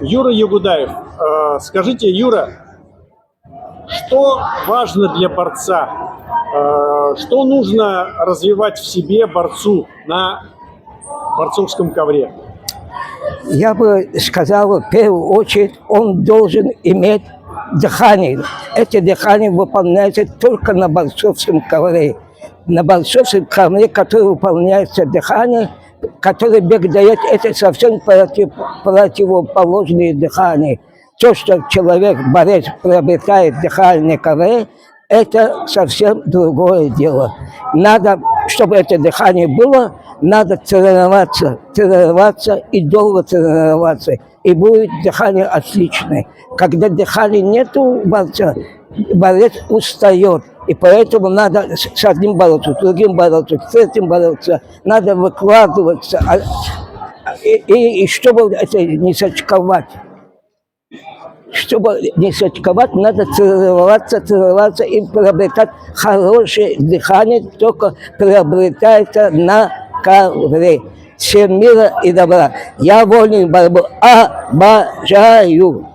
Юра Ягудаев. Скажите, Юра, что важно для борца? Что нужно развивать в себе борцу на борцовском ковре? Я бы сказал, в первую очередь, он должен иметь дыхание. Это дыхание выполняется только на борцовском ковре. На борцовском ковре, который выполняется дыхание, который бег дает, это совсем противоположное дыхание. То, что человек, борец, приобретает дыхание ковре, это совсем другое дело. Надо, чтобы это дыхание было, надо тренироваться и долго тренироваться. И будет дыхание отличное. Когда дыхания нет у борца, борец устает. И поэтому надо с одним бороться, с другим бороться, с третьим бороться. Надо выкладываться. И чтобы это не сочковать. Чтобы не сочковать, надо тренироваться и приобретать хорошее дыхание, только приобретается на ковре. Всем мира и добра. Я вольную борьбу обожаю.